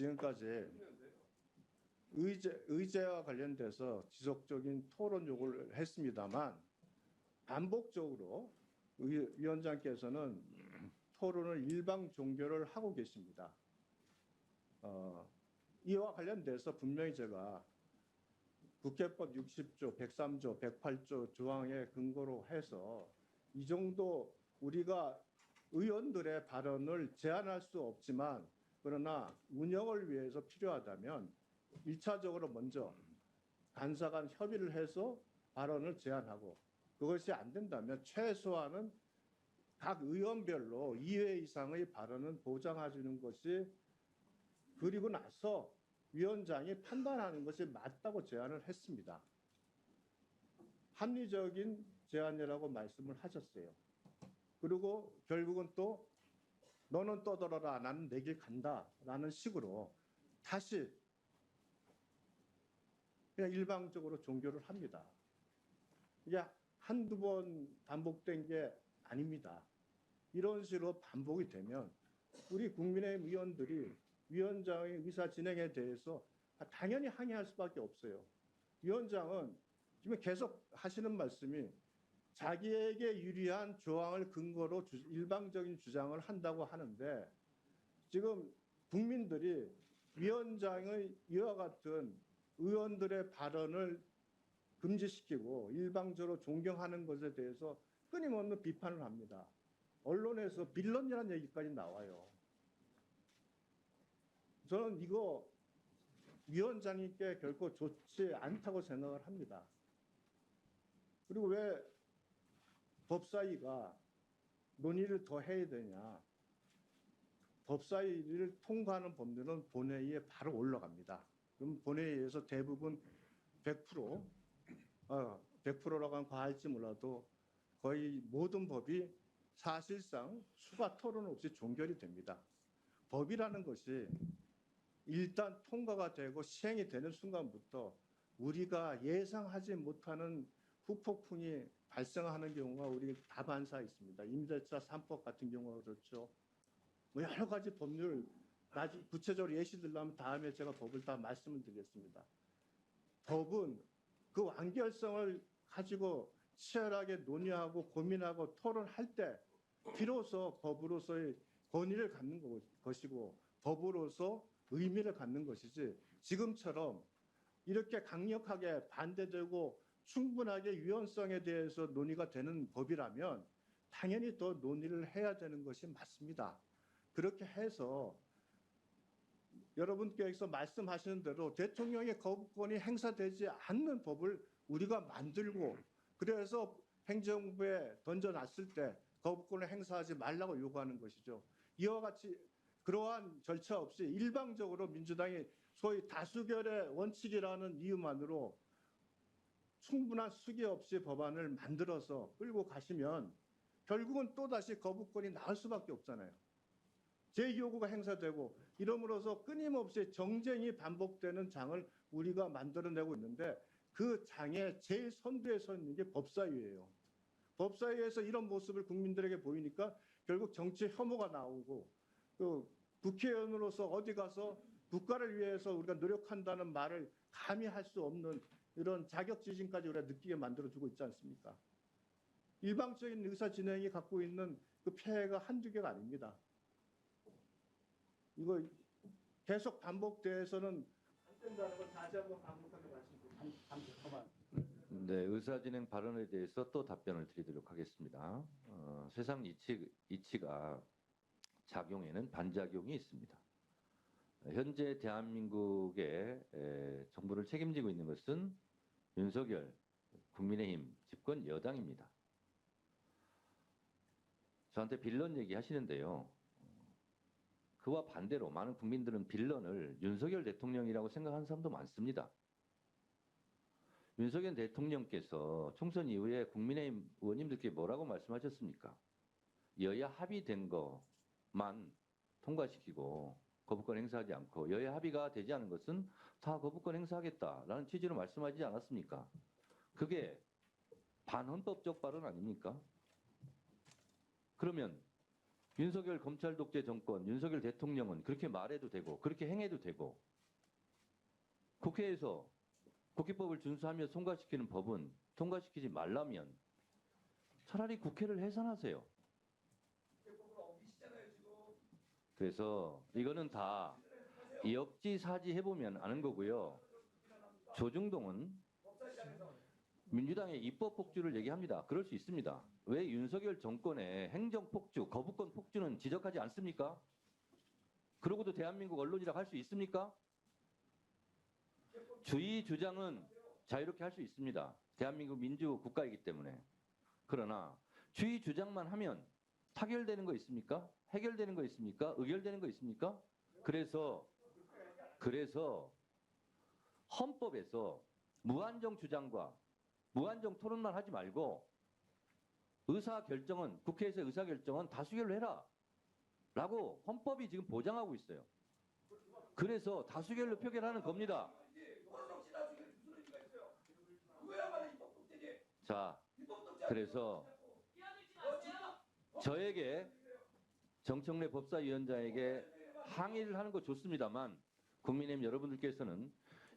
지금까지 의제와 관련돼서 지속적인 토론 요구를 했습니다만 반복적으로 위원장께서는 토론을 일방 종결을 하고 계십니다. 이와 관련돼서 분명히 제가 국회법 60조, 103조, 108조 조항에 근거로 해서 이 정도 우리가 의원들의 발언을 제한할 수 없지만 그러나 운영을 위해서 필요하다면 1차적으로 먼저 간사 간 협의를 해서 발언을 제한하고 그것이 안 된다면 최소한은 각 의원별로 2회 이상의 발언은 보장해 주는 것이 그리고 나서 위원장이 판단하는 것이 맞다고 제안을 했습니다. 합리적인 제안이라고 말씀을 하셨어요. 그리고 결국은 또 너는 떠들어라 나는 내 길 간다라는 식으로 다시 그냥 일방적으로 종결을 합니다. 이게 한두 번 반복된 게 아닙니다. 이런 식으로 반복이 되면 우리 국민의힘 의원들이 위원장의 의사 진행에 대해서 당연히 항의할 수밖에 없어요. 위원장은 지금 계속 하시는 말씀이 자기에게 유리한 조항을 근거로 일방적인 주장을 한다고 하는데 지금 국민들이 위원장의 이와 같은 의원들의 발언을 금지시키고 일방적으로 존경하는 것에 대해서 끊임없는 비판을 합니다. 언론에서 빌런이라는 얘기까지 나와요. 저는 이거 위원장님께 결코 좋지 않다고 생각을 합니다. 그리고 왜 법사위가 논의를 더 해야 되냐. 법사위를 통과하는 법률은 본회의에 바로 올라갑니다. 그럼 본회의에서 대부분 100%라고 하면 과할지 몰라도 거의 모든 법이 사실상 수가 토론 없이 종결이 됩니다. 법이라는 것이 일단 통과가 되고 시행이 되는 순간부터 우리가 예상하지 못하는 후폭풍이 발생하는 경우가 우리 다반사 있습니다. 임대차 3법 같은 경우가 그렇죠. 뭐 여러 가지 법률 구체적으로 예시 들려면 다음에 제가 법을 다 말씀을 드리겠습니다. 법은 그 완결성을 가지고 치열하게 논의하고 고민하고 토론할 때 비로소 법으로서의 권위를 갖는 것이고 법으로서 의미를 갖는 것이지 지금처럼 이렇게 강력하게 반대되고 충분하게 유연성에 대해서 논의가 되는 법이라면 당연히 더 논의를 해야 되는 것이 맞습니다. 그렇게 해서 여러분께서 말씀하시는 대로 대통령의 거부권이 행사되지 않는 법을 우리가 만들고 그래서 행정부에 던져놨을 때 거부권을 행사하지 말라고 요구하는 것이죠. 이와 같이 그러한 절차 없이 일방적으로 민주당이 소위 다수결의 원칙이라는 이유만으로 충분한 수기 없이 법안을 만들어서 끌고 가시면 결국은 또다시 거부권이 나올 수밖에 없잖아요. 제 요구가 행사되고 이러므로서 끊임없이 정쟁이 반복되는 장을 우리가 만들어내고 있는데 그 장의 제일 선두에 서 있는 게 법사위예요. 법사위에서 이런 모습을 국민들에게 보이니까 결국 정치 혐오가 나오고 또 국회의원으로서 어디 가서 국가를 위해서 우리가 노력한다는 말을 감히 할 수 없는 이런 자격지심까지 우리가 느끼게 만들어주고 있지 않습니까? 일방적인 의사 진행이 갖고 있는 그 폐해가 한두 개가 아닙니다. 이거 계속 반복돼서는 안 된다는 걸 다시 한번 반복하게 말씀드립니다. 네, 의사진행 발언에 대해서 또 답변을 드리도록 하겠습니다. 세상 이치가 작용에는 반작용이 있습니다. 현재 대한민국의 정부를 책임지고 있는 것은 윤석열 국민의힘 집권 여당입니다. 저한테 빌런 얘기 하시는데요. 그와 반대로 많은 국민들은 빌런을 윤석열 대통령이라고 생각하는 사람도 많습니다. 윤석열 대통령께서 총선 이후에 국민의힘 의원님들께 뭐라고 말씀하셨습니까? 여야 합의된 것만 통과시키고 거부권 행사하지 않고 여야 합의가 되지 않은 것은 다 거부권 행사하겠다라는 취지로 말씀하지 않았습니까? 그게 반헌법적 발언 아닙니까? 그러면 윤석열 검찰 독재 정권, 윤석열 대통령은 그렇게 말해도 되고 그렇게 행해도 되고 국회에서 국회법을 준수하며 통과시키는 법은 통과시키지 말라면 차라리 국회를 해산하세요. 그래서 이거는 다 역지사지 해보면 아는 거고요. 조중동은 민주당의 입법 폭주를 얘기합니다. 그럴 수 있습니다. 왜 윤석열 정권의 행정 폭주, 거부권 폭주는 지적하지 않습니까? 그러고도 대한민국 언론이라고 할 수 있습니까? 주의 주장은 자유롭게 할 수 있습니다. 대한민국 민주국가이기 때문에. 그러나 주의 주장만 하면 타결되는 거 있습니까? 해결되는 거 있습니까? 의결되는 거 있습니까? 그래서 헌법에서 무한정 주장과 무한정 토론만 하지 말고 의사결정은 국회에서 의사결정은 다수결로 해라 라고 헌법이 지금 보장하고 있어요. 그래서 다수결로 표결하는 겁니다. 자, 그래서 저에게 정청래 법사위원장에게 항의를 하는 거 좋습니다만 국민의힘 여러분들께서는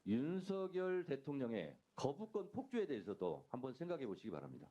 윤석열 대통령의 거부권 폭주에 대해서도 한번 생각해 보시기 바랍니다.